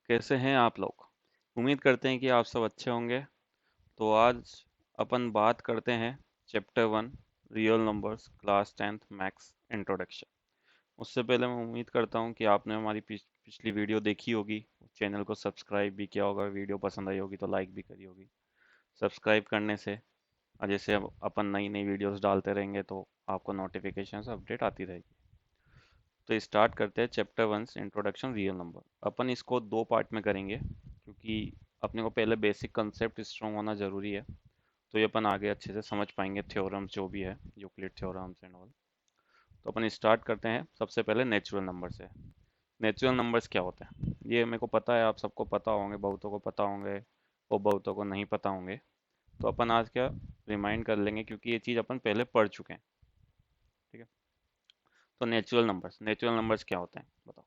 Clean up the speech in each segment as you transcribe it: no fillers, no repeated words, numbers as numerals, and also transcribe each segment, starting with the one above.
कैसे हैं आप लोग। उम्मीद करते हैं कि आप सब अच्छे होंगे। तो आज अपन बात करते हैं chapter 1 real numbers class 10th maths introduction. उससे पहले मैं उम्मीद करता हूं कि आपने हमारी पिछली वीडियो देखी होगी, चैनल को सब्सक्राइब भी किया होगा, वीडियो पसंद आई होगी तो लाइक भी करी होगी। सब्सक्राइब करने से जैसे अब अपन नई नई वीडियोस डालते रहेंगे तो आपको नोटिफिकेशन से अपडेट आती रहेगी। तो स्टार्ट करते हैं चैप्टर 1 से इंट्रोडक्शन रियल नंबर। अपन इसको दो पार्ट में करेंगे क्योंकि अपने को पहले बेसिक कंसेप्ट स्ट्रॉन्ग होना ज़रूरी है, तो ये अपन आगे अच्छे से समझ पाएंगे थ्योरम्स जो भी है, यूक्लिड थ्योरम्स एंड ऑल। तो अपन स्टार्ट करते हैं सबसे पहले नेचुरल नंबर से। नेचुरल नंबर्स क्या होते हैं ये मेरे को पता है, आप सबको पता होंगे, बहुतों को पता होंगे और बहुतों को नहीं पता होंगे। तो अपन आज क्या रिमाइंड कर लेंगे क्योंकि ये चीज़ अपन पहले पढ़ चुके हैं। ठीक है। तो नेचुरल नंबर्स क्या होते हैं बताओ।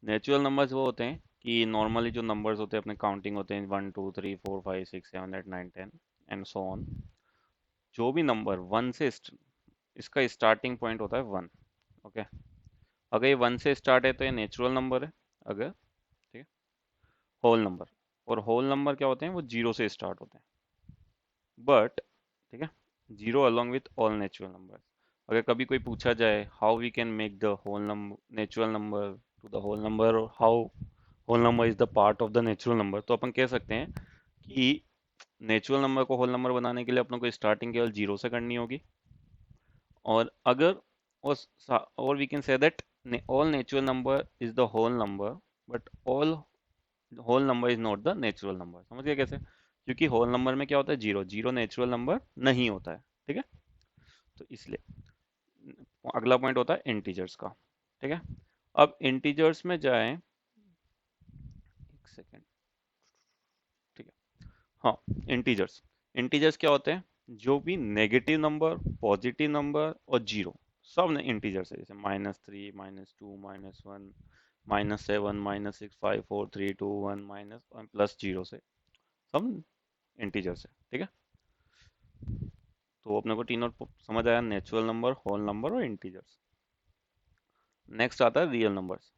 नेचुरल नंबर्स वो होते हैं कि नॉर्मली जो नंबर्स होते हैं अपने काउंटिंग होते हैं 1 2 3 4 5 6 7 8 9 10 एंड सो ऑन। जो भी नंबर वन से इसका स्टार्टिंग पॉइंट होता है 1। ओके। अगर ये 1 से स्टार्ट है तो ये नेचुरल नंबर है। अगर ठीक है, होल नंबर। और होल नंबर क्या होते हैं, वो 0 से स्टार्ट होते हैं। बट ठीक है, 0 along with all natural number. अगर कभी कोई पूछा जाए how we can make the whole number natural number to the whole number, और how whole number is the part of the natural number, तो अपन कह सकते हैं कि नेचुरल नंबर को होल नंबर बनाने के लिए अपने को स्टार्टिंग केवल 0 से करनी होगी। और अगर और we can say that all natural number is the whole number, but all whole number is not the natural number. समझ गए कैसे? क्योंकि होल नंबर में क्या होता है, जीरो, जीरो नेचुरल नंबर नहीं होता है। ठीक है। तो इसलिए अगला पॉइंट होता है इंटीजर्स का। ठीक है। अब इंटीजर्स में जाएं, एक सेकेंड। ठीक है। हाँ, इंटीजर्स। इंटीजर्स क्या होते हैं, जो भी नेगेटिव नंबर, पॉजिटिव नंबर और जीरो, सब इंटीजर्स है। जैसे -3, -2, -1, -7, -6, 5, 4, 3, 2, 1, -1 प्लस जीरो से सब इंटीजर्स है। ठीक है। तो अपने को तीनों समझ आया, नेचुरल नंबर, होल नंबर और इंटीजर्स। नेक्स्ट आता है real numbers.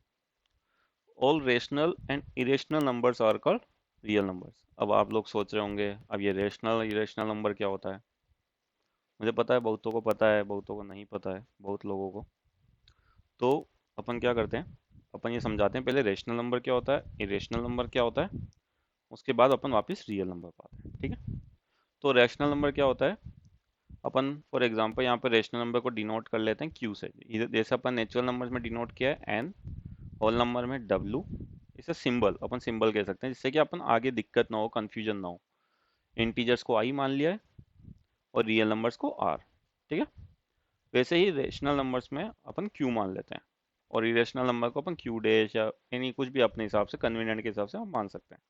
All rational and irrational numbers are called real numbers. अब आप लोग सोच रहे होंगे अब ये रेशनल इरेशनल नंबर क्या होता है। मुझे पता है बहुतों को पता है, बहुतों को नहीं पता है, बहुत लोगों को। तो अपन क्या करते हैं, अपन ये समझाते हैं पहले रेशनल नंबर क्या होता है, इरेशनल नंबर क्या होता है, उसके बाद अपन वापस रियल नंबर पाते हैं। ठीक है। तो रैशनल नंबर क्या होता है, अपन फॉर एग्जांपल यहाँ पे रेशनल नंबर को डिनोट कर लेते हैं क्यू से। जैसे अपन नेचुरल नंबर में डिनोट किया है एन, होल नंबर में डब्लू। इसे सिंबल, अपन सिंबल कह सकते हैं जिससे कि अपन आगे दिक्कत ना हो, कंफ्यूजन ना हो। इंटीजर्स को आई मान लिया है और रियल नंबर्स को आर। ठीक है। वैसे ही रेशनल नंबर्स में अपन क्यू मान लेते हैं और इरेशनल नंबर को अपन क्यू डैश या यानी कुछ भी अपने हिसाब से, कन्वीनियंट के हिसाब से हम मान सकते हैं।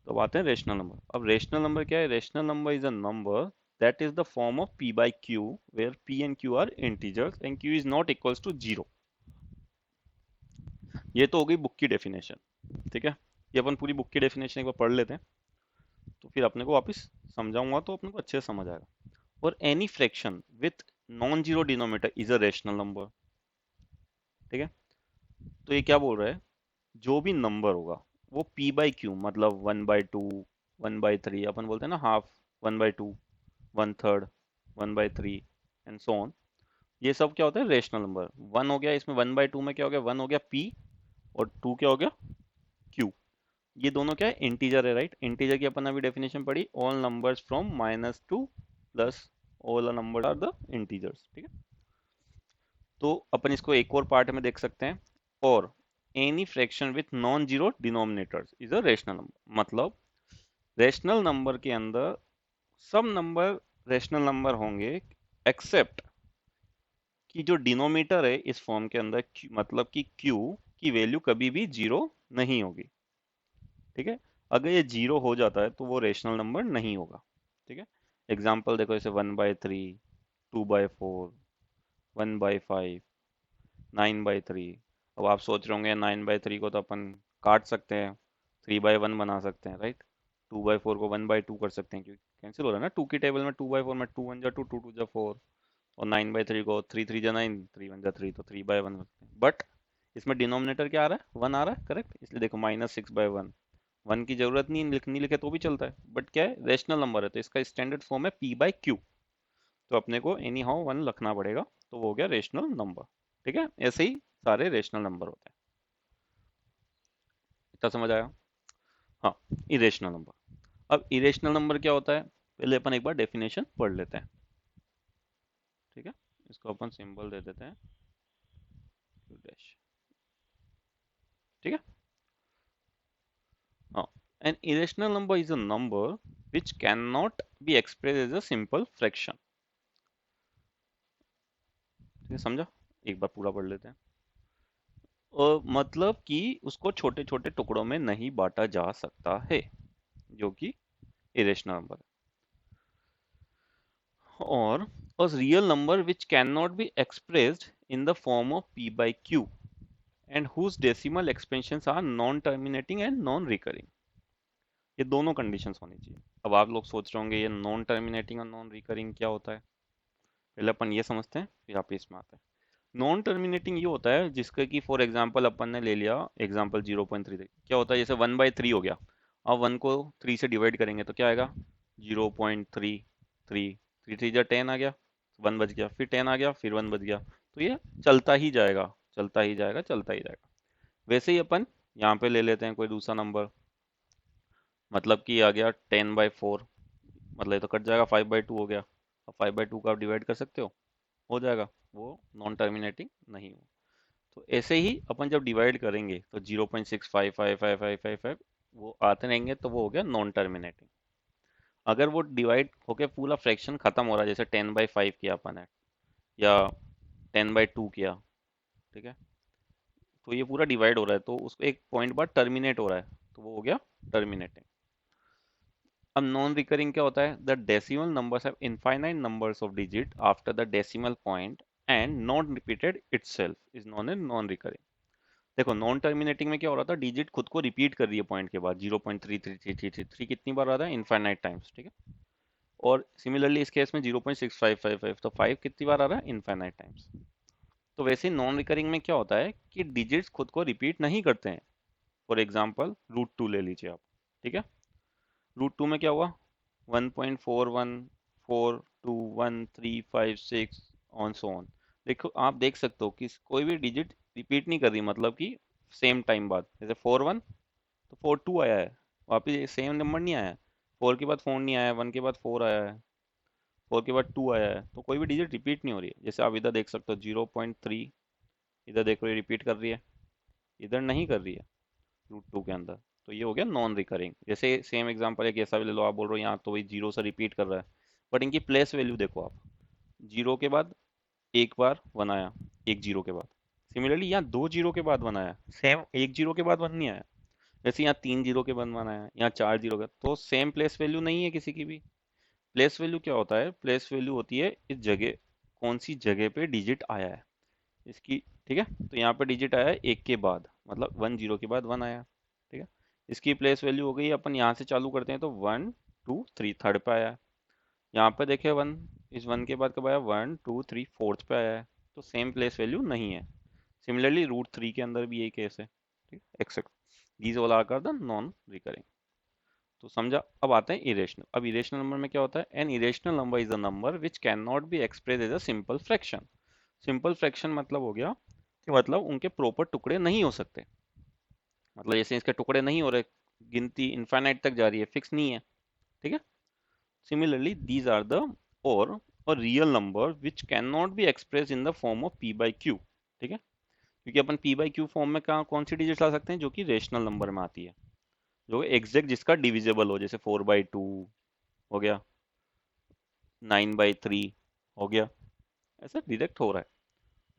तो अब आते हैं रेशनल नंबर। अब रेशनल नंबर क्या है, rational number is a number that is the form of p by q where p and q are integers and q is not equals to 0। ये तो हो गई बुक की डेफिनेशन। ठीक है। ये अपन पूरी बुक की डेफिनेशन एक बार पढ़ लेते हैं, तो फिर अपने को वापस समझाऊंगा तो अपने को अच्छे से समझ आएगा। और any fraction with non zero denominator is a rational number. ठीक है। तो ये क्या बोल रहा है, जो भी नंबर होगा वो p बाई क्यू, मतलब 1/2, 1/3, अपन बोलते हैं ना हाफ, 1/2, 1/3, 1/3 एंड सो ऑन। ये सब क्या होता है, रेशनल नंबर। वन हो गया इसमें, 1/2 में क्या हो गया, वन हो गया p, और टू क्या हो गया, q। ये दोनों क्या है, इंटीजर है, राइट। इंटीजर की अपन अभी डेफिनेशन पढ़ी, all numbers from -2 plus all number are the integers. ठीक है। तो अपन इसको एक और पार्ट में देख सकते हैं, और any fraction with non zero denominators is a rational number. मतलब रेशनल नंबर के अंदर सब नंबर रेशनल नंबर होंगे, एक्सेप्ट कि जो डिनोमिनेटर है इस फॉर्म के अंदर मतलब कि q की वैल्यू कभी भी जीरो नहीं होगी। ठीक है। अगर ये जीरो हो जाता है तो वो रेशनल नंबर नहीं होगा। ठीक है। एग्जाम्पल देखो, जैसे 1/3, 2/4, 1/5, 9/3। अब आप सोच रहे होंगे 9/3 को तो अपन काट सकते हैं, 3/1 बना सकते हैं, राइट। 2/4 को 1/2 कर सकते हैं क्योंकि कैंसिल हो रहा है ना, टू की टेबल में 2/4 में 2 1 जा 2, 2 2 जा 4। और 9/3 को 3 3 जा 9, 3 1 जा 3, तो 3/1 सकते हैं। बट इसमें डिनोमिनेटर क्या आ रहा है, 1 आ रहा है, करेक्ट। इसलिए देखो -6/1, 1 की जरूरत नहीं, नहीं लिखे तो भी चलता है, बट क्या है, रेशनल नंबर है तो इसका स्टैंडर्ड फॉर्म है p/q, तो अपने को एनी हाउ 1 रखना पड़ेगा, तो वो हो गया रेशनल नंबर। ठीक है, ऐसे ही सारे रेशनल नंबर होते हैं। इतना समझ आया? हाँ, इरेशनल नंबर। अब इरेशनल नंबर क्या होता है, पहले अपन एक बार डेफिनेशन पढ़ लेते हैं। ठीक है, इसको अपन सिंबल दे देते हैं q डैश। ठीक है, हाँ, N irrational number is a number which cannot be expressed as a simple fraction। ठीक है, समझा? एक बार पूरा पढ़ लेते हैं। और मतलब कि उसको छोटे छोटे टुकड़ों में नहीं बांटा जा सकता है, जो कि इरेशनल नंबर है। और a real number which cannot be expressed in the form of p/q and whose decimal expansions are non-terminating and non-recurring। ये दोनों कंडीशंस होनी चाहिए। अब आप लोग सोच रहे होंगे ये नॉन टर्मिनेटिंग और नॉन रिकरिंग क्या होता है, पहले अपन ये समझते हैं फिर आप इसमें आते हैं। नॉन टर्मिनेटिंग ये होता है जिसका कि फॉर एग्जांपल अपन ने ले लिया एग्जांपल 0.3, क्या होता है, जैसे 1/3 हो गया, अब 1 को 3 से डिवाइड करेंगे तो क्या आएगा, 0.33, 3 3 जा 10 आ गया, 1 बच गया, फिर 10 आ गया, फिर 1 बच गया, तो ये चलता ही जाएगा, चलता ही जाएगा, चलता ही जाएगा। वैसे ही अपन यहाँ पे ले लेते हैं कोई दूसरा नंबर, मतलब कि आ गया 10/4, मतलब ये तो कट जाएगा, 5/2 हो गया। अब 5/2 का आप डिवाइड कर सकते हो जाएगा, वो नॉन टर्मिनेटिंग नहीं हो। तो ऐसे ही अपन जब डिवाइड करेंगे तो 0.6555555 वो आते रहेंगे, तो वो हो गया नॉन टर्मिनेटिंग। अगर वो डिवाइड होके पूरा फ्रैक्शन खत्म हो रहा है, जैसे 10/5 किया अपन ने, या 10/2 किया, ठीक है, तो ये पूरा डिवाइड हो रहा है तो उसको एक पॉइंट बाद टर्मिनेट हो रहा है, तो वो हो गया टर्मिनेटिंग। अब नॉन रिकरिंग क्या होता है, the decimal numbers have infinite numbers of digit after the decimal point and not repeated itself is non a non recurring. देखो नॉन टर्मिनेटिंग में क्या हो रहा था, डिजिट खुद को रिपीट कर रही है पॉइंट के बाद, 0.33333 कितनी बार आ रहा है, इनफाइनाइट टाइम्स। ठीक है, और सिमिलरली इस केस में 0.6555, तो 5 कितनी बार आ रहा है, इनफाइनाइट टाइम्स। तो वैसे नॉन रिकरिंग में क्या होता है कि डिजिट्स खुद को रिपीट नहीं करते हैं। फॉर एग्जाम्पल √2 ले लीजिए आप। ठीक है, √2 में क्या हुआ, 1.41421356 ऑन सो ऑन। देखो आप देख सकते हो कि कोई भी डिजिट रिपीट नहीं कर रही, मतलब कि सेम टाइम बाद, जैसे 4 1 तो 4 2 आया है, वापिस सेम नंबर नहीं आया है। 4 के बाद 4 नहीं आया है, 1 के बाद 4 आया है, 4 के बाद 2 आया है, तो कोई भी डिजिट रिपीट नहीं हो रही है। जैसे आप इधर देख सकते हो 0.3, इधर देखो ये रिपीट कर रही है, इधर नहीं कर रही है √2 के अंदर, तो ये हो गया नॉन रिकरिंग। जैसे सेम एग्जांपल एक ऐसा भी ले लो, आप बोल रहे हो यहाँ तो वही जीरो से रिपीट कर रहा है, बट इनकी प्लेस वैल्यू देखो आप, जीरो के बाद एक बार वन आया, एक जीरो के बाद, सिमिलरली यहाँ दो जीरो के बाद वन आया, सेम एक जीरो के बाद वन नहीं आया। जैसे यहाँ 3 जीरो के बाद वन आया, यहाँ 4 जीरो का, तो सेम प्लेस वैल्यू नहीं है किसी की भी। प्लेस वैल्यू क्या होता है, प्लेस वैल्यू होती है इस जगह, कौन सी जगह पे डिजिट आया है इसकी। ठीक है, तो यहाँ पे डिजिट आया है एक के बाद, मतलब 1 0 के बाद 1 आया। ठीक है, इसकी प्लेस वैल्यू हो गई, अपन यहाँ से चालू करते हैं तो 1 2 3 थर्ड पे आया है। यहाँ पे देखे 1, इस 1 के बाद कब आया, 1 2 3 फोर्थ पे आया है, तो सेम प्लेस वैल्यू नहीं है। सिमिलरली √3 के अंदर भी यही केस है। ठीक, except these all are the non recurring. तो समझा? अब आते हैं इरेशनल। अब इरेशनल नंबर में क्या होता है, an irrational number is a number which can not be express as a simple fraction. Simple fraction मतलब हो गया कि मतलब उनके प्रॉपर टुकड़े नहीं हो सकते, मतलब जैसे इसके टुकड़े नहीं हो रहे, गिनती इनफाइनाइट तक जा रही है, फिक्स नहीं है। ठीक है, सिमिलरली दीज आर द और real number which can not be express in the form of p/q। ठीक है, क्योंकि अपन p/q फॉर्म में कहाँ कौन सी डिजिट ला सकते हैं, जो कि रेशनल नंबर में आती है, जो एग्जैक्ट जिसका डिविजिबल हो, जैसे 4/2 हो गया, 9/3 हो गया, ऐसा डिरेक्ट हो रहा है,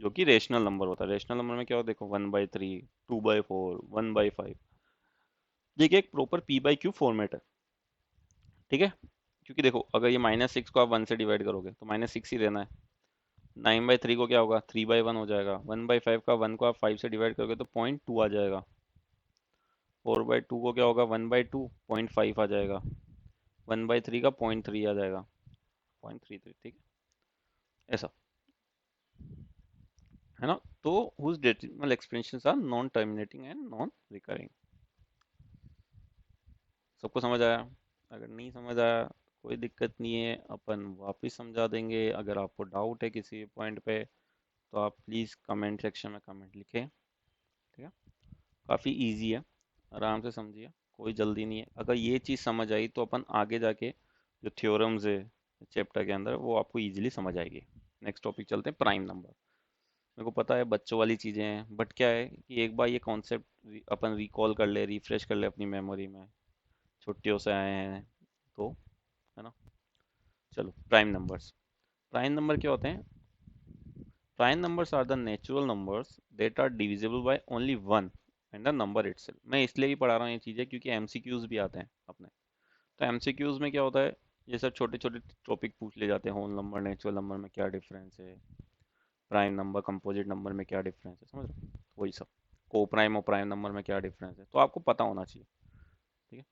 जो कि रेशनल नंबर होता है। रेशनल नंबर में क्या होता है, देखो 1/3, 2/4, 1/5, ये एक प्रॉपर p/q फॉर्मेट है। ठीक है, क्योंकि देखो अगर ये -6 को आप 1 से डिवाइड करोगे तो -6 ही रहना है। 9/3 को क्या होगा, 3/1 हो जाएगा। 1/5 का 1 को आप 5 से डिवाइड करोगे तो 0.2 आ जाएगा। 4/2 को क्या होगा, 1/2 0.5 आ जाएगा। 1/3 का 0.3 आ जाएगा, 0.33। ठीक है, ऐसा। है ना। तो whose decimal expressions are non terminating and non recurring. सबको समझ आया? अगर नहीं समझ आया कोई दिक्कत नहीं है, अपन वापस समझा देंगे। अगर आपको डाउट है किसी पॉइंट पे तो आप प्लीज़ कमेंट सेक्शन में कमेंट लिखें, ठीक है। काफ़ी इजी है, आराम से समझिए, कोई जल्दी नहीं है। अगर ये चीज़ समझ आई तो अपन आगे जाके जो थ्योरम्स है चैप्टर के अंदर वो आपको इजीली समझ आएगी। नेक्स्ट टॉपिक चलते हैं, प्राइम नंबर। मेरे को पता है बच्चों वाली चीज़ें हैं, बट क्या है कि एक बार ये कॉन्सेप्ट अपन रिकॉल कर ले, रिफ्रेश कर ले अपनी मेमोरी में, छुट्टियों से आए हैं तो, है ना। चलो, प्राइम नंबर्स। प्राइम नंबर क्या होते हैं? Prime numbers are the natural numbers that are divisible by only one and the number itself. मैं इसलिए ही पढ़ा रहा हूँ ये चीज़ें क्योंकि एमसीक्यूज भी आते हैं अपने। तो एमसीक्यूज में क्या होता है, ये सब छोटे छोटे टॉपिक पूछ ले जाते हैं। होल नंबर नेचुरल नंबर में क्या डिफरेंस है, प्राइम नंबर कंपोजिट नंबर में क्या डिफरेंस है, समझ रहे हो? वही सब, को प्राइम और प्राइम नंबर में क्या डिफरेंस है, तो आपको पता होना चाहिए, ठीक है।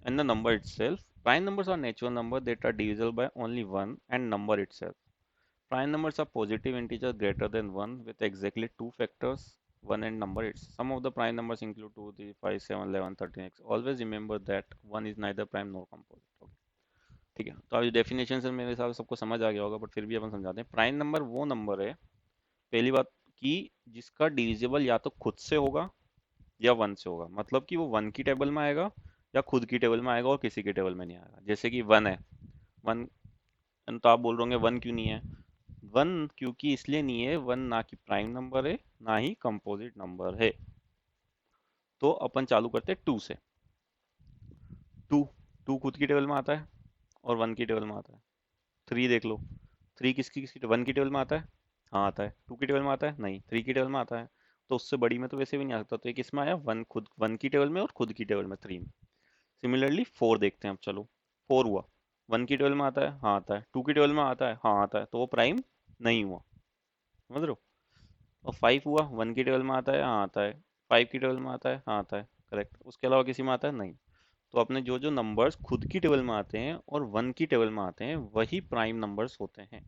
And the number itself, prime numbers are natural numbers that are divisible by only one and number itself. Prime numbers are positive integers greater than 1 with exactly two factors, 1 and number its. Some of the prime numbers include 2, 3, 5, 7, 11, 13, x. Always remember that 1 is neither prime nor composite. Okay. ठीक है, तो अभी definition से मेरे हिसाब से सबको समझ आ गया होगा, बट फिर भी अपन समझाते हैं। प्राइम नंबर वो नंबर है, पहली बात, कि जिसका डिविजिबल या तो खुद से होगा या वन से होगा। मतलब कि वो वन की टेबल में आएगा या खुद की टेबल में आएगा और किसी की टेबल में नहीं आएगा। जैसे कि वन है, वन, तो आप बोल रहे होंगे वन क्यों नहीं है? वन क्योंकि इसलिए नहीं है, वन ना कि प्राइम नंबर है ना ही कंपोजिट नंबर है। तो अपन चालू करते हैं टू से। टू, टू खुद की टेबल में आता है और वन की टेबल में आता है। थ्री देख लो, थ्री किसकी किसकी वन की टेबल में आता है? हाँ आता है। टू की टेबल में आता है? नहीं, थ्री की टेबल में आता है। तो उससे बड़ी में तो वैसे भी नहीं आ सकता, तो ये किस में आया? वन, खुद वन की टेबल में और खुद की टेबल में, थ्री में। सिमिलरली फोर देखते हैं अब, चलो। फोर हुआ, वन की टेबल में आता है? हाँ आता है। टू की टेबल में आता है? हाँ आता है। तो वो प्राइम नहीं हुआ, समझ रहे हो। और फाइव हुआ, वन की टेबल में आता है? हाँ आता है। फाइव की टेबल में आता है? हाँ आता है। करेक्ट। उसके अलावा किसी में आता है? नहीं। तो अपने जो जो नंबर्स खुद की टेबल में आते हैं और वन की टेबल में आते हैं वही प्राइम नंबर्स होते हैं।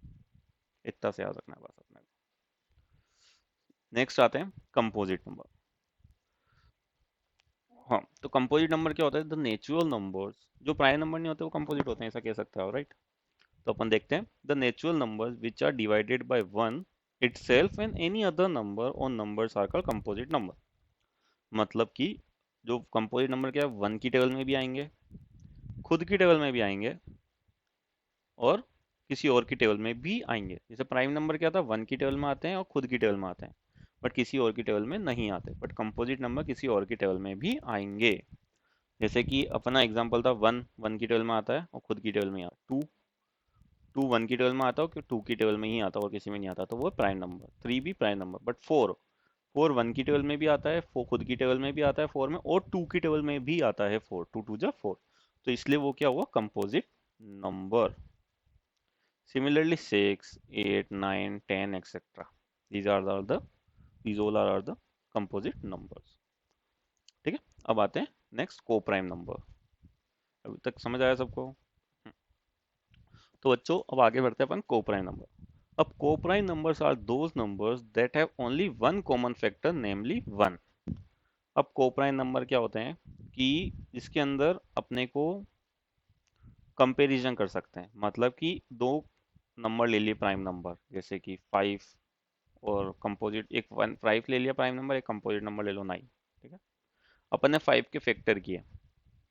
इतना से याद रखना है बस अपने को। नेक्स्ट आते हैं कंपोजिट नंबर। हाँ, तो कंपोजिट नंबर क्या होता है? द नेचुरल नंबर्स, जो प्राइम नंबर नहीं होते वो कंपोजिट होते हैं, ऐसा कह सकते हो, राइट। तो अपन देखते हैं, the natural numbers which are divided by one itself and any other number or numbers are called composite number। मतलब कि जो कंपोजिट नंबर क्या है, वन की टेबल में भी आएंगे, खुद की टेबल में भी आएंगे और किसी और की टेबल में भी आएंगे। जैसे प्राइम नंबर क्या था, वन की टेबल में आते हैं और खुद की टेबल में आते हैं, बट किसी और की टेबल में नहीं आते। बट कंपोजिट नंबर किसी और की टेबल में भी आएंगे। जैसे कि अपना एग्जांपल था, वन वन की टेबल में आता है और खुद की टेबल में आता है। टू, टू वन की टेबल में आता है और टू की टेबल में ही आता है और किसी में नहीं आता, तो वो प्राइम नंबर। थ्री भी prime number. But four, four one की टेबल में भी आता है, फोर खुद की टेबल में भी आता है फोर में, और टू की टेबल में भी आता है फोर। टू टू जा फोर, तो इसलिए वो क्या हुआ? Composite number. Similarly six, eight, nine, ten, etcetera, these are the these all are the composite numbers। ठीक है, अब आते हैं नेक्स्ट को प्राइम नंबर। अभी तक समझ आया सबको? तो बच्चों अब आगे बढ़ते हैं अपन को प्राइम नंबर। अब coprime numbers are those numbers that have only one common factor, namely one. अब को प्राइम नंबर क्या होते हैं कि इसके अंदर अपने को कंपैरिजन कर सकते हैं। मतलब कि दो नंबर ले लिए प्राइम नंबर, जैसे कि फाइव और कंपोजिट, एक वन, फाइव ले लिया प्राइम नंबर, एक कंपोजिट नंबर ले लो नाइन। ठीक है, अपन ने फाइव के फैक्टर किए।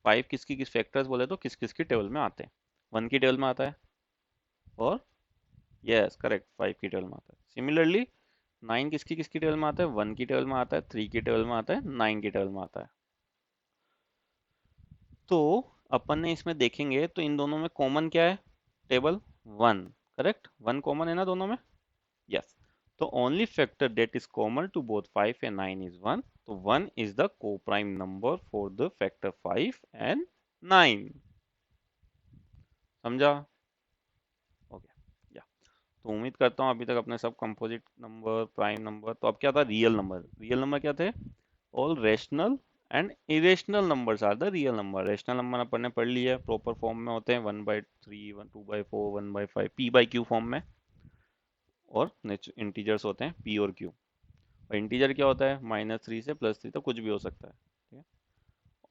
फाइव किसकी किस फैक्टर्स बोले तो किस किस की टेबल में आते हैं? वन की टेबल में आता है और, यस करेक्ट, फाइव की टेबल में आता है। सिमिलरली नाइन किसकी किसकी टेबल में आता है? वन की टेबल में आता है, थ्री की टेबल में आता है, नाइन की टेबल में आता है। तो अपन ने इसमें देखेंगे तो इन दोनों में कॉमन क्या है? Table one. Correct, one common है ना दोनों में? यस। तो only factor that is common to both five and nine is one. तो one is the coprime number for the factor five and nine. समझा? Okay, yeah. तो उम्मीद करता हूँ अभी तक अपने सब कंपोजिट नंबर, प्राइम नंबर, तो अब क्या था? Real number. रियल नंबर क्या थे? All rational and irrational numbers are the real number. Rational number अपन ने पढ़ लिया, प्रॉपर फॉर्म में होते हैं, one by three, one two by four, one by five, P by Q form में। और इंटीजर्स होते हैं पी और क्यू। और इंटीजर क्या होता है, -3 से +3 तक कुछ भी हो सकता है, ठीक है।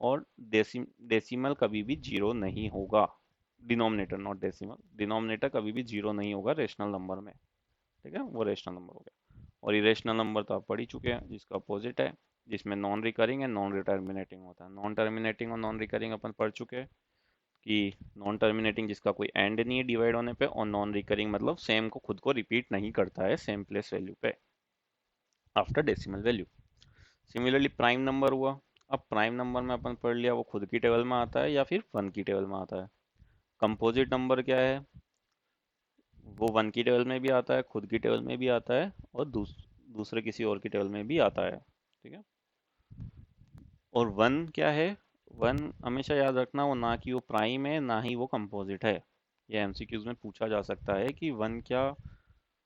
और डेसिमल कभी भी जीरो नहीं होगा, डिनोमिनेटर नॉट डेसिमल, डिनोमिनेटर कभी भी जीरो नहीं होगा रेशनल नंबर में, ठीक है, वो रेशनल नंबर हो गया। और इरेशनल नंबर तो आप पढ़ ही चुके हैं, जिसका अपोजिट है, जिसमें non recurring and non terminating होता है। नॉन टर्मिनेटिंग और नॉन रिकरिंग अपन पढ़ चुके हैं कि नॉन टर्मिनेटिंग जिसका कोई एंड नहीं है डिवाइड होने पे, और नॉन रिकरिंग मतलब सेम को खुद को रिपीट नहीं करता है सेम प्लेस वैल्यू पे after decimal value. Similarly prime number हुआ। अब प्राइम नंबर में अपन पढ़ लिया वो खुद की टेबल में आता है या फिर वन की टेबल में आता है। कंपोजिट नंबर क्या है, वो वन की टेबल में भी आता है, खुद की टेबल में भी आता है, और दूसरे किसी और की टेबल में भी आता है, ठीक है। और वन क्या है, वन हमेशा याद रखना वो ना कि वो प्राइम है ना ही वो कंपोजिट है। ये एमसीक्यूज में पूछा जा सकता है कि वन क्या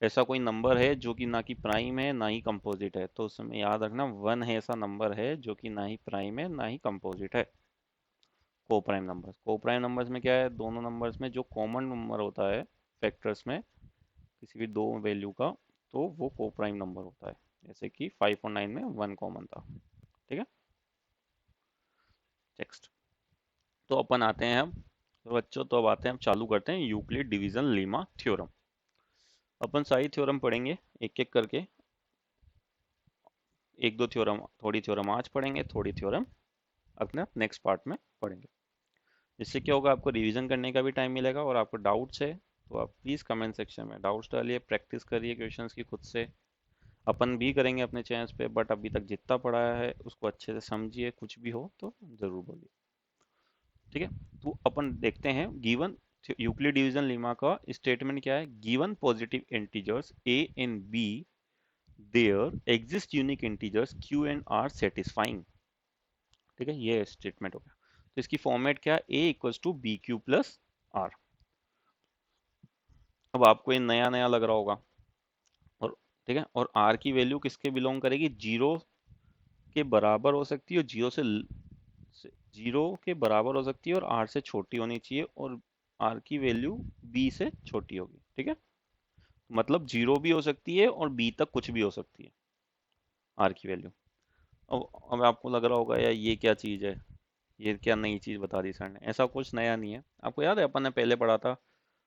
ऐसा कोई नंबर है जो कि ना कि प्राइम है ना ही कंपोजिट है, तो उसमें याद रखना वन है ऐसा नंबर है जो कि ना ही प्राइम है ना ही कंपोजिट है। को प्राइम नंबर्स, को प्राइम नंबर्स में क्या है, दोनों नंबर्स में जो कॉमन नंबर होता है फैक्टर्स में किसी भी दो वैल्यू का, तो वो को प्राइम नंबर होता है। जैसे कि 5 और 9 में वन कॉमन था, ठीक है। नेक्स्ट, तो अपन आते हैं अब, तो बच्चों तो अब आते हैं, हम चालू करते हैं यूक्लिड डिवीजन लीमा थ्योरम। अपन सारी थ्योरम पढ़ेंगे एक एक करके, एक दो थ्योरम, थोड़ी थ्योरम आज पढ़ेंगे, थोड़ी थ्योरम अपने नेक्स्ट पार्ट में पढ़ेंगे। इससे क्या होगा, आपको रिवीजन करने का भी टाइम मिलेगा, और आपको डाउट्स है तो आप प्लीज़ कमेंट सेक्शन में डाउट्स डालिए, प्रैक्टिस करिए क्वेश्चंस की खुद से। अपन भी करेंगे अपने चैनल्स पे, बट अभी तक जितना पढ़ाया है उसको अच्छे से समझिए, कुछ भी हो तो ज़रूर बोलिए, ठीक है। तो अपन देखते हैं गिवन यूक्लिड डिवीजन लीमा का स्टेटमेंट क्या है। Given positive integers A and B, there exist unique integers Q and R satisfying, ठीक है, ये स्टेटमेंट हो गया। तो इसकी फॉर्मेट क्या है, A equals to B Q plus R. अब आपको ये नया नया लग रहा होगा, और ठीक है, और आर की वैल्यू किसके बिलोंग करेगी, जीरो के बराबर हो सकती है, और जीरो के बराबर हो सकती है और आर से छोटी होनी चाहिए, और आर की वैल्यू बी से छोटी होगी, ठीक है। मतलब जीरो भी हो सकती है और बी तक कुछ भी हो सकती है आर की वैल्यू। अब आपको लग रहा होगा यार ये क्या चीज़ है, ये क्या नई चीज़ बता दी सर ने। ऐसा कुछ नया नहीं है, आपको याद है अपन ने पहले पढ़ा था,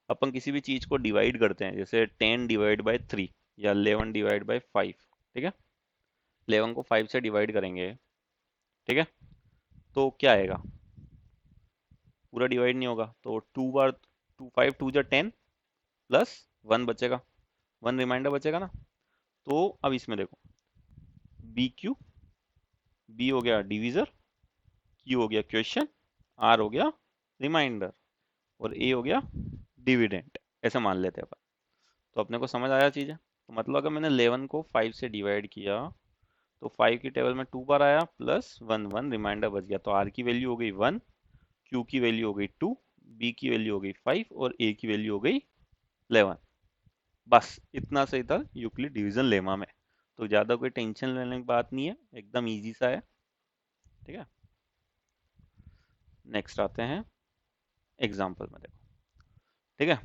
अपन किसी भी चीज़ को डिवाइड करते हैं, जैसे 10/3 या 11/5, ठीक है। 11 को 5 से डिवाइड करेंगे, ठीक है, तो क्या आएगा, पूरा डिवाइड नहीं होगा, तो टू बार टू, 5 टू जा 10 प्लस वन बचेगा, वन रिमाइंडर बचेगा ना। तो अब इसमें देखो, बी क्यू, बी हो गया डिवीजर, क्यू हो गया क्वेश्चन, आर हो गया रिमाइंडर, और ए हो गया डिविडेंट, ऐसा मान लेते हैं अपन। तो अपने को समझ आया चीज़ है। तो मतलब अगर मैंने 11 को 5 से डिवाइड किया, तो 5 की टेबल में 2 बार आया, प्लस वन, वन रिमाइंडर बच गया, तो आर की वैल्यू हो गई 1, क्यू की वैल्यू हो गई 2, बी की वैल्यू हो गई 5, और ए की वैल्यू हो गई 11। बस इतना सही था यूक्लिड डिवीजन लेमा में, तो ज़्यादा कोई टेंशन लेने की बात नहीं है, एकदम इजी सा है, ठीक है। नेक्स्ट आते हैं एग्जाम्पल में, देखो, ठीक है।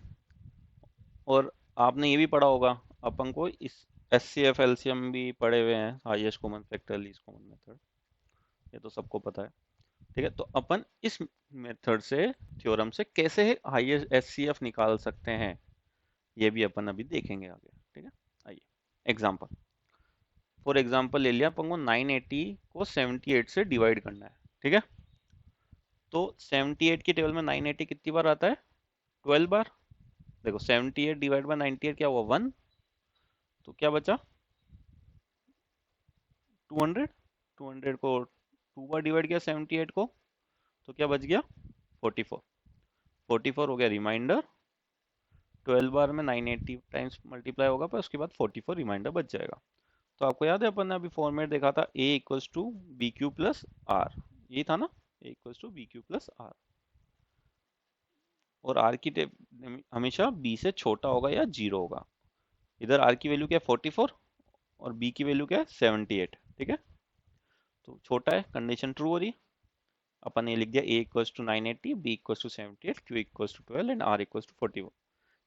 और आपने ये भी पढ़ा होगा, अपन को इस एस सी एफ एलसीएम भी पढ़े हुए हैं, highest common factor least common method, ये तो सबको पता है, ठीक है। तो अपन इस मेथड से, थ्योरम से कैसे हाईएस्ट एस सी एफ निकाल सकते हैं, ये भी अपन अभी देखेंगे आगे, ठीक है। आइए एग्जाम्पल, फॉर एग्जाम्पल ले लिया अपन को 980 को 78 से डिवाइड करना है, ठीक है। तो 78 की टेबल में 980 कितनी बार आता है, 12 बार। देखो 78 डिवाइड बाय 98 क्या हुआ, 1, तो क्या बचा 200, 200 को 2 बार डिवाइड किया 78 को, तो क्या बच गया 44, 44 हो गया रिमाइंडर, 12 बार में 980 टाइम्स मल्टीप्लाई होगा, पर उसके बाद 44 रिमाइंडर बच जाएगा। तो आपको याद है अपन ने अभी फॉर्मेट देखा था, A equals to B Q plus R, ये था ना, A equals to B Q plus R, और आर की हमेशा बी से छोटा होगा या जीरो होगा। इधर आर की वैल्यू क्या है 44, और बी की वैल्यू क्या है 78, ठीक है। तो छोटा है, कंडीशन ट्रू हो रही है, अपन ने लिख दिया A equals to 980, B equals to 78, Q equals to 12 and R equals to 41।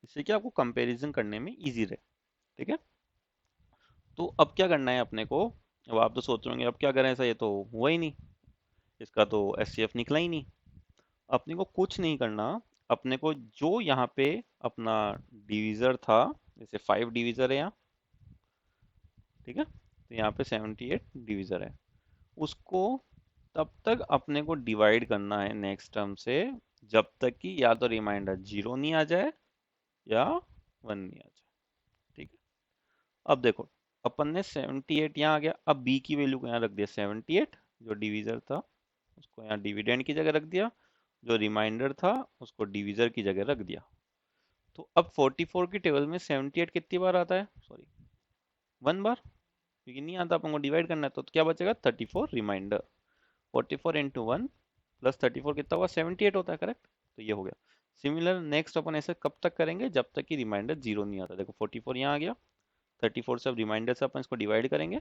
इससे क्या आपको कंपैरिजन करने में इजी रहे, ठीक है। तो अब क्या करना है अपने को, अब आप तो सोच रहे होंगे अब क्या करें, ऐसा ये तो हुआ ही नहीं, इसका तो एचसीएफ निकला ही नहीं। अपने को कुछ नहीं करना, अपने को जो यहाँ पे अपना डिवीजर था, जैसे 5 डिवीजर है यहाँ, ठीक है, तो यहाँ पे 78 डिवीजर है, उसको तब तक अपने को डिवाइड करना है नेक्स्ट टर्म से, जब तक कि या तो रिमाइंडर जीरो नहीं आ जाए या वन नहीं आ जाए। ठीक है। अब देखो, अपन ने 78 यहाँ आ गया, अब बी की वैल्यू को यहाँ रख दिया 78, जो डिवीजर था उसको यहाँ डिविडेंड की जगह रख दिया, जो रिमाइंडर था उसको डिवीजर की जगह रख दिया। तो अब 44 की टेबल में 78 कितनी बार आता है, सॉरी, वन बार, क्योंकि नहीं आता अपन को डिवाइड करना है, तो क्या बचेगा 34 रिमाइंडर। 44 इंटू वन प्लस 34 कितना हुआ, 78 होता है, करेक्ट। तो ये हो गया। सिमिलर नेक्स्ट अपन ऐसे कब तक करेंगे, जब तक कि रिमाइंडर जीरो नहीं आता। देखो 44 यहाँ आ गया, 34 से अब रिमाइंडर से अपन इसको डिवाइड करेंगे,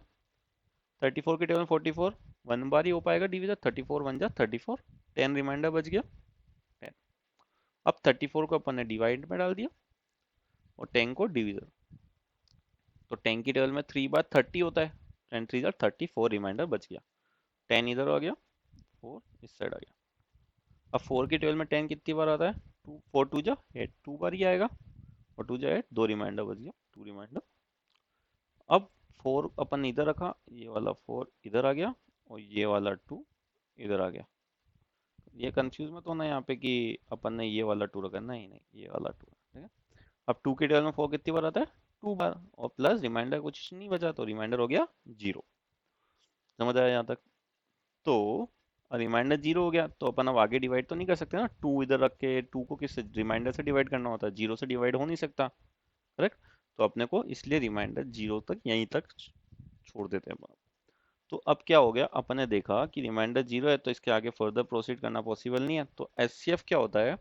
34 की टेबल में 44 वन बार ही हो पाएगा डिवीजर, 34 वन जा 34, 10 रिमाइंडर बच गया 10। अब 34 को अपन ने डिवाइड में डाल दिया और 10 को डिवीजर, तो 10 की टेबल में 3 बार 30 होता है, 10 3 जा 34 रिमाइंडर बच गया, 10 इधर आ गया, 4 इस साइड आ गया। अब 4 की टेबल में 10 कितनी बार आता है, 2 4 2 जा 8, 2 बार ही आएगा, और 2 जा 8, 2 रिमाइंडर बच गया, 2 रिमाइंडर। अब 4 अपन इधर रखा, ये वाला 4 इधर आ गया और ये वाला 2 इधर आ गया। ये कंफ्यूज मत होना यहाँ पे कि अपन ने ये वाला 2 रखा, नहीं नहीं, ये वाला 2 है, ठीक है। अब 2 की टेबल में 4 कितनी बार आता है, 2 बार, और प्लस रिमाइंडर कुछ नहीं बचा, तो रिमाइंडर हो गया 0। समझ आया यहाँ तक। तो रिमाइंडर जीरो हो गया, तो अपन अब आगे डिवाइड तो नहीं कर सकते ना, टू इधर रख के, टू को किस रिमाइंडर से डिवाइड करना होता है, जीरो से डिवाइड हो नहीं सकता, करेक्ट। तो अपने को इसलिए रिमाइंडर जीरो तक यहीं तक छोड़ देते हैं अपन। तो अब क्या हो गया, अपन ने देखा कि रिमाइंडर जीरो है, तो इसके आगे फर्दर प्रोसीड करना पॉसिबल नहीं है। तो एचसीएफ क्या होता है,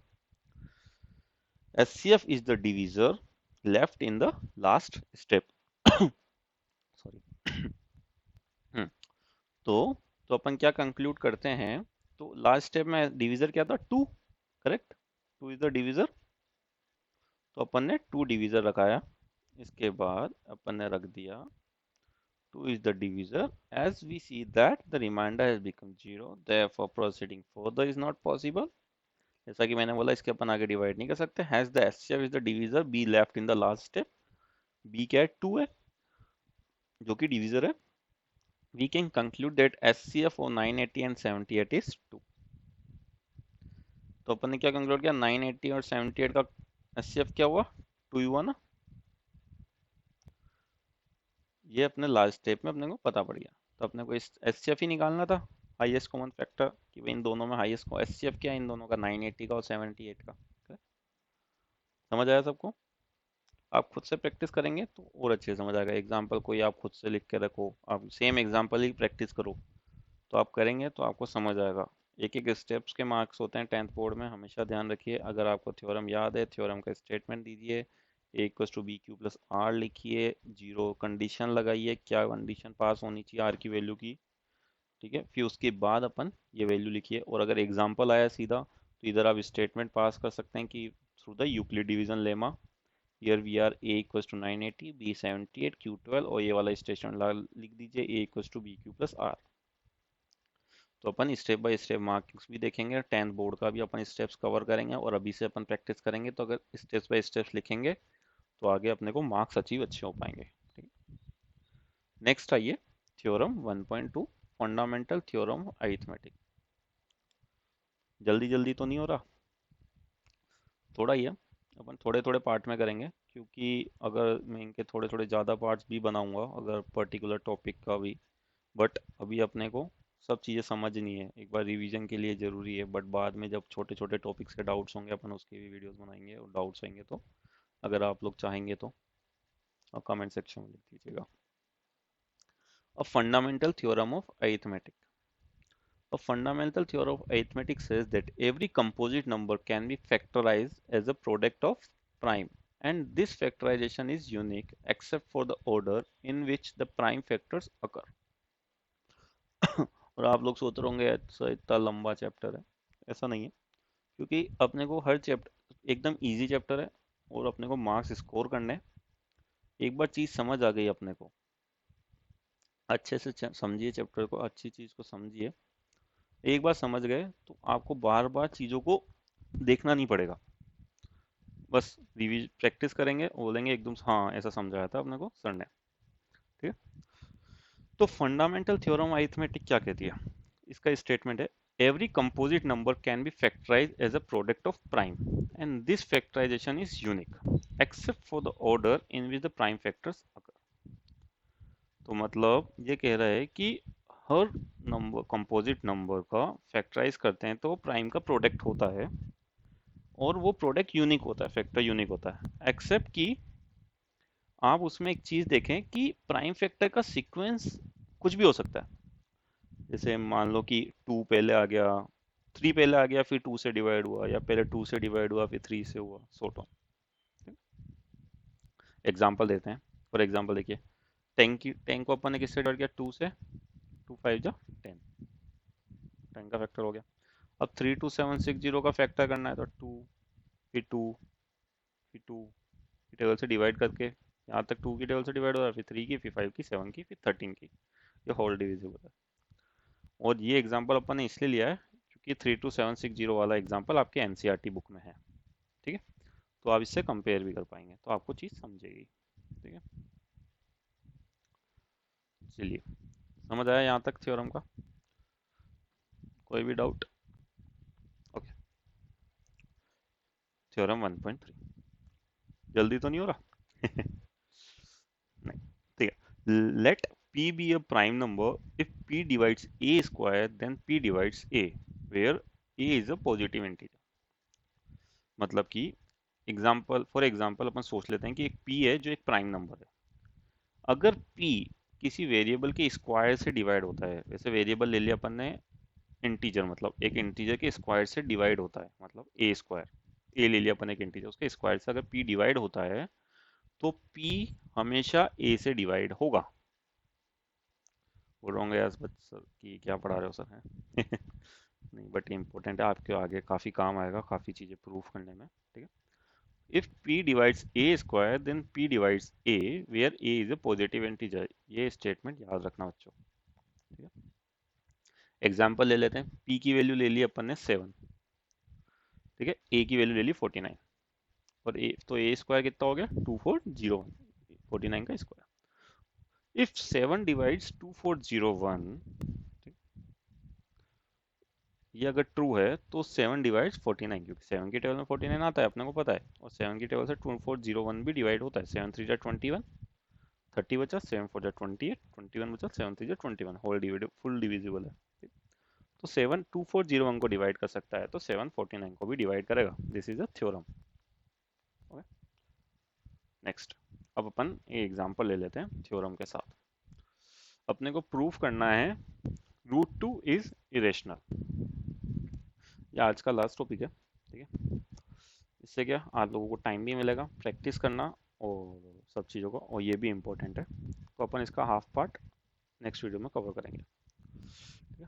HCF is the divisor left in the last step. Sorry. तो अपन क्या कंक्लूड करते हैं, तो लास्ट स्टेप में डिवीजर क्या था, two, correct, two is the divisor. तो अपन ने टू डिवीजर रखाया, इसके बाद अपन ने रख दिया two is the divisor, as we see that the remainder has become zero, therefore proceeding further is not possible. जैसा कि मैंने बोला, इसके अपन आगे डिवाइड नहीं कर सकते। Has the HCF is the divisor, B left in the last step, B क्या है, टू है, जो कि डिवीजर है। We can conclude that HCF for 980 and 78 is 2। तो अपन ने क्या कंक्लूड किया, 980 और 78 का एचसीएफ क्या हुआ, 2 ही हुआ ना। ये अपने लास्ट स्टेप में अपने को पता पड़ गया। तो अपने को इस एचसीएफ ही निकालना था, हाईएस्ट कॉमन फैक्टर, कि भाई इन दोनों में हाईएस्ट एचसीएफ क्या है, इन दोनों का 980 का और 78 का। Okay? समझ आया सबको। आप खुद से प्रैक्टिस करेंगे तो और अच्छे से समझ आएगा। एग्जाम्पल कोई आप खुद से लिख के रखो, आप सेम एग्जाम्पल ही प्रैक्टिस करो, तो आप करेंगे तो आपको समझ आएगा। एक एक स्टेप्स के मार्क्स होते हैं 10th बोर्ड में, हमेशा ध्यान रखिए। अगर आपको थ्योरम याद है, थ्योरम का स्टेटमेंट दीजिए, A equals to B Q plus R लिखिए, जीरो कंडीशन लगाइए, क्या कंडीशन पास होनी चाहिए आर की वैल्यू की, ठीक है। फिर उसके बाद अपन ये वैल्यू लिखिए, और अगर एग्जाम्पल आया सीधा, तो इधर आप स्टेटमेंट पास कर सकते हैं कि through the Euclid division lemma, here we are A equals to 980, B 78, Q 12, और ये वाला स्टेटमेंट लिख दीजिए, A equals to B Q plus R. तो अपन स्टेप बाय स्टेप मार्क्स भी देखेंगे, 10th बोर्ड का भी अपन स्टेप्स कवर करेंगे, और अभी से अपन प्रैक्टिस करेंगे, तो अगर स्टेप्स बाय स्टेप्स लिखेंगे तो आगे अपने को मार्क्स अचीव अच्छे हो पाएंगे, ठीक है। नेक्स्ट आइए, थ्योरम 1.2, फंडामेंटल थ्योरम अरिथमेटिक। जल्दी जल्दी तो नहीं हो रहा, थोड़ा ही है, अपन थोड़े थोड़े पार्ट में करेंगे, क्योंकि अगर मैं इनके थोड़े थोड़े ज़्यादा पार्ट्स भी बनाऊंगा अगर पर्टिकुलर टॉपिक का भी, बट अभी अपने को सब चीज़ें समझनी है, एक बार रिवीजन के लिए ज़रूरी है, बट बाद में जब छोटे छोटे टॉपिक्स के डाउट्स होंगे अपन उसके भी वीडियोस बनाएंगे, और डाउट्स होंगे तो अगर आप लोग चाहेंगे तो आप कमेंट सेक्शन में लिख दीजिएगा। A fundamental theorem of arithmetic. A fundamental theorem of arithmetic says that every composite number can be factorized as a product of prime, and this factorization is unique except for the order in which the prime factors occur. और आप लोग सोच रहे होंगे ऐसा इतना लंबा chapter है, ऐसा नहीं है, क्योंकि अपने को हर चैप्टर एकदम इजी चैप्टर है, और अपने को मार्क्स स्कोर करने हैं, एक बार चीज समझ आ गई अपने को, अच्छे से समझिए चैप्टर को, अच्छी चीज को समझिए, एक बार समझ गए तो आपको बार बार चीजों को देखना नहीं पड़ेगा। बस रिवीज प्रैक्टिस करेंगे, बोलेंगे एकदम से, हाँ ऐसा समझाया था अपने को सर ने। ठीक है। तो फंडामेंटल थ्योरम अरिथमेटिक क्या कहती है, इसका स्टेटमेंट है, every composite number can be factorized as a product of prime and this factorization is unique except for the order in which the prime factors occur. तो मतलब ये कह रहा है कि हर नंबर, कंपोजिट नंबर का फैक्टराइज करते हैं तो प्राइम का प्रोडक्ट होता है, और वो प्रोडक्ट यूनिक होता है, फैक्टर यूनिक होता है, एक्सेप्ट कि आप उसमें एक चीज देखें कि प्राइम फैक्टर का सीक्वेंस कुछ भी हो सकता है। जैसे मान लो कि टू पहले आ गया, थ्री पहले आ गया, फिर टू से डिवाइड हुआ, या पहले टू से डिवाइड हुआ फिर थ्री से हुआ, सोट ऑन। एग्जाम्पल देते हैं। फॉर एग्जाम्पल देखिए, टेन को अपन ने किससे डिवाइड किया, टू से, टू फाइव जा टेन, टेन का फैक्टर हो गया। अब 32760 का फैक्टर करना है तो टू, फिर टू, फिर टू की टेबल से डिवाइड करके, यहाँ तक टू की टेबल से डिवाइड हो रहा है, फिर थ्री की, फिर फाइव की, सेवन की, फिर 13 की, ये होल डिविजिबल है। और ये एग्जांपल अपन ने इसलिए लिया है क्योंकि 32760 वाला एग्जांपल आपके एनसीईआरटी बुक में है। ठीक है। तो आप इससे कंपेयर भी कर पाएंगे, तो आपको चीज़ समझेगी। ठीक है। चलिए, समझ आया यहाँ तक थ्योरम का, कोई भी डाउट? ओके। थ्योरम 1.3, जल्दी तो नहीं हो रहा? नहीं। ठीक है। Let p be a prime number if p divides a square then p divides a where a is a positive integer। मतलब कि एग्जाम्पल, फॉर एग्जाम्पल अपन सोच लेते हैं कि एक p है जो एक प्राइम नंबर है। अगर p किसी वेरिएबल के स्क्वायर से डिवाइड होता है, वैसे वेरिएबल ले लिया अपन ने इंटीजर, मतलब एक इंटीजर के स्क्वायर से डिवाइड होता है, मतलब ए स्क्वायर, ए ले लिया अपन एक इंटीजर, उसके स्क्वायर से अगर p डिवाइड होता है तो p हमेशा a से डिवाइड होगा। बोल रहा हूँ यार सर कि क्या पढ़ा रहे हो सर हैं? नहीं, बट ये इंपॉर्टेंट है, आपके आगे काफ़ी काम आएगा, काफ़ी चीज़ें प्रूफ करने में। ठीक है। If p divides a square then p divides a where a is a positive integer, ये स्टेटमेंट याद रखना बच्चों। ठीक है। एग्जाम्पल ले लेते हैं, p की वैल्यू ले ली अपन ने 7, ठीक है, a की वैल्यू ले ली 49, और a तो a स्क्वायर कितना हो गया, 2401, 49 का स्क्वायर। इफ 7 डिवाइड्स 2401, ये अगर ट्रू है तो 7 डिवाइड्स 49, क्योंकि 7 की टेबल में 49 आता है अपने को पता है, और 7 की टेबल से 2401 भी डिवाइड होता है। 7 3 जा 21, 30 बचा, 7 4 जा 28, 21 बचा, 7 3 जा 21, होल डिविड फुल डिविजिबल है। तो 7 2401 को डिवाइड कर सकता है तो 7 49 को भी डिवाइड करेगा। This is a theorem. Next, अब अपन ये एग्जांपल ले लेते हैं थ्योरम के साथ। अपने को प्रूफ करना है रूट टू इज इरेशनल। ये आज का लास्ट टॉपिक है। ठीक है। इससे क्या आप लोगों को टाइम भी मिलेगा प्रैक्टिस करना और सब चीज़ों को, और ये भी इम्पोर्टेंट है। तो अपन इसका हाफ पार्ट नेक्स्ट वीडियो में कवर करेंगे। ठीक है।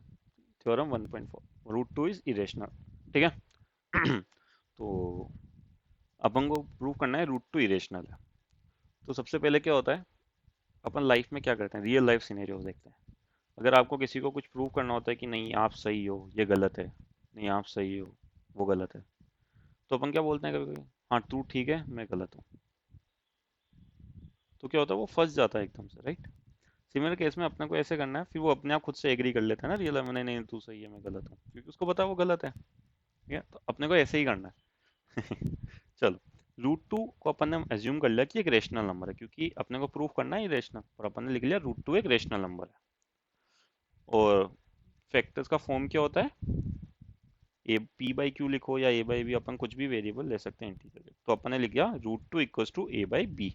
Theorem 1.4, root two is irrational. ठीक है। तो अपन को प्रूव करना है रूट टू इरेशनल है। तो सबसे पहले क्या होता है, अपन लाइफ में क्या करते हैं, रियल लाइफ सिनेरियोज देखते हैं। अगर आपको किसी को कुछ प्रूव करना होता है कि नहीं आप सही हो ये गलत है, नहीं आप सही हो वो गलत है, तो अपन क्या बोलते हैं कभी कभी, हाँ तू ठीक है मैं गलत हूँ। तो क्या होता है, वो फंस जाता है एकदम से, राइट। सिमिलर केस में अपने को ऐसे करना है, फिर वो अपने आप खुद से एग्री कर लेता है ना रियल में, नहीं नहीं तू सही है मैं गलत हूँ, क्योंकि उसको पता है वो गलत है। ठीक है, तो अपने को ऐसे ही करना है। चलो, रूट टू को अपन ने एज्यूम कर लिया कि एक रेशनल नंबर है, क्योंकि अपने को प्रूफ करना है रेशनल, और अपन ने लिख लिया रूट टू एक रेशनल नंबर है। और फैक्टर्स का फॉर्म क्या होता है, ए पी बाई क्यू लिखो या ए बाई बी, अपन कुछ भी वेरिएबल ले सकते हैं इंटीजर। तो अपन ने लिख दिया root two equals to A by B.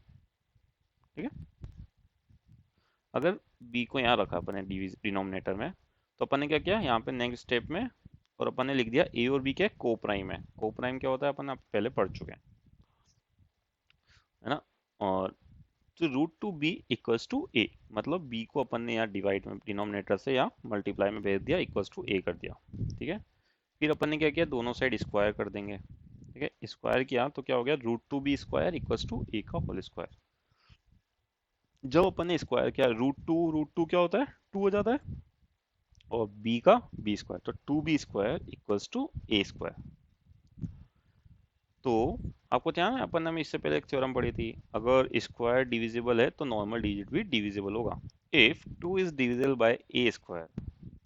ठीक है। अगर b को यहाँ रखा अपन ने डिनोमिनेटर में, तो अपन ने क्या किया यहाँ पे नेक्स्ट स्टेप में, और अपन ने लिख दिया a और b क्या है, को प्राइम है। को प्राइम क्या होता है अपन आप पहले पढ़ चुके हैं, है ना। और तो root two B equals to A, मतलब b को अपन ने यहाँ डिवाइड में डिनोमिनेटर से या मल्टीप्लाई में भेज दिया, इक्वल्स टू ए कर दिया। ठीक है। फिर अपन ने क्या किया, दोनों साइड स्क्वायर कर देंगे। ठीक है, स्क्वायर किया तो क्या हो गया, root two B square equals to A का होल स्क्वायर। जब अपन ने स्क्वायर किया रूट टू क्या होता है, टू हो जाता है, और बी का बी स्क्वायर, तो two B square equals to A square. तो आपको ध्यान है अपन ने इससे पहले एक थ्योरम पढ़ी थी, अगर स्क्वायर डिविजिबल है तो नॉर्मल डिजिट भी डिविजिबल होगा। If two is divisible by A square,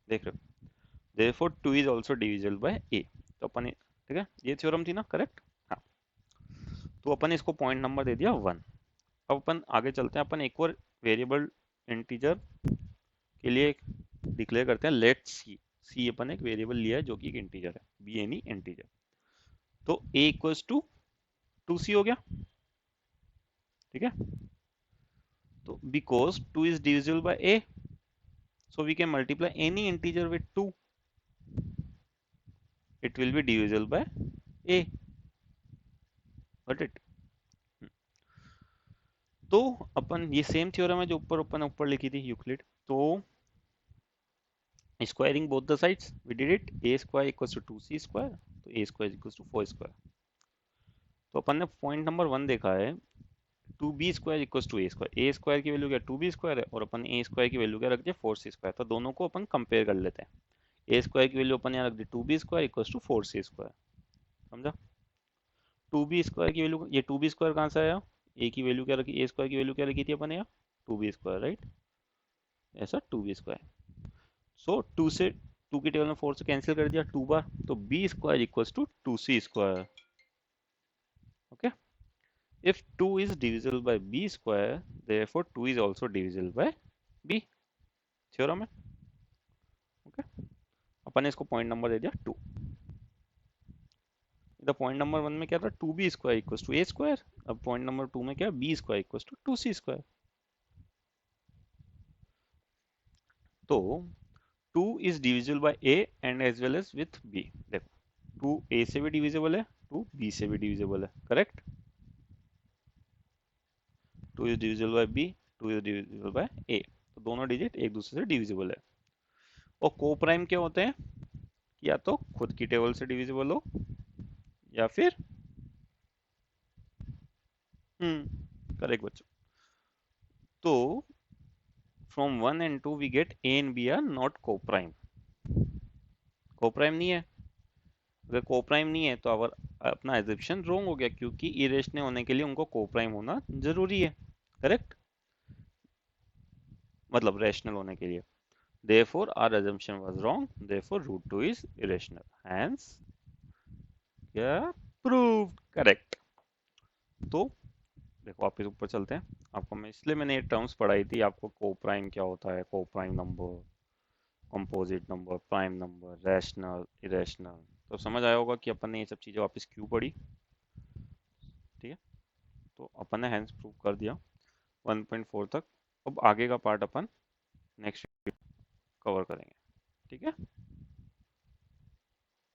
देख रहे हो, therefore two is also divisible by A. तो अपन ठीक है, ये थ्योरम थी ना, करेक्ट। हाँ, तो अपन ने इसको पॉइंट नंबर दे दिया 1। अब अपन आगे चलते हैं, अपन एक और वेरिएबल इंटीजर के लिए डिक्लेयर करते हैं, लेट सी। सी अपन एक वेरिएबल लिया है जो कि एक इंटीजर है, बी एनी इंटीजर। तो ए इक्वल्स टू टू सी हो गया, ठीक है। तो because to is divisible by A, so we can multiply any integer with 2, it will be divisible by a, got it। तो अपन ये सेम थ्योरम है जो ऊपर अपन ऊपर लिखी थी यूक्लिड। तो squaring both the sides we did it, A square equals to two C square, तो A square equals to four square. तो अपन ने पॉइंट नंबर 1 देखा है, two B square equals to A square, A square की value क्या two B square है, और अपन ने ए स्क्वायर की वैल्यू क्या रख दिया फोर सी स्क्वायर। तो दोनों को अपन कंपेयर कर लेते हैं। ए स्क्वायर की वैल्यू अपन यहाँ रख दी two B square equals to four C square, समझा। टू बी स्क्वायर की वैल्यू, ये टू बी स्क्वायर कहाँ से आया, ए की वैल्यू क्या रखी, ए स्क्वायर की वैल्यू क्या रखी थी अपन ने यहाँ, टू बी स्क्वायर, राइट, ऐसा two B square. So two से टू की टेबल में फोर से कैंसिल कर दिया, टू बार, तो B square equals to two C square, okay. If two is divisible by B square, therefore two is also divisible by B, theorem है, okay. अपन ने इसको पॉइंट नंबर दे दिया टू। इधर पॉइंट नंबर 1 में क्या था, two B square equals to A square, अब पॉइंट नंबर 2 में क्या, B square equals to two C square. तो two is divisible by A and as well as with B, देखो टू ए से भी डिविजिबल है, टू बी से भी डिविजिबल है, correct. Two is divisible by B, two is divisible by A, तो दोनों डिजिट एक दूसरे से डिविजिबल है। और को प्राइम क्या होते हैं, या तो खुद की टेबल से डिविजिबल हो, या फिर करेक्ट बच्चों। तो from 1 and 2 we get A and B are not coprime, coprime नहीं है। अगर को प्राइम नहीं है तो अवर अपना एजम्पशन रॉन्ग हो गया, क्योंकि इरेशनल होने के लिए उनको को प्राइम होना जरूरी है, करेक्ट, मतलब रैशनल होने के लिए। therefore our assumption was wrong, therefore root 2 is irrational, hence क्या, proved correct। तो देखो वापस ऊपर चलते हैं, आपको मैं इसलिए मैंने ये टर्म्स पढ़ाई थी आपको, को प्राइम क्या होता है, को prime number, composite number, prime number, rational, irrational. तो समझ आया होगा कि अपन ने ये सब चीज़ें वापस क्यों पढ़ी, ठीक है। तो अपन ने हैंस प्रूव कर दिया 1.4 तक। अब आगे का पार्ट अपन नेक्स्ट कवर करेंगे, ठीक है।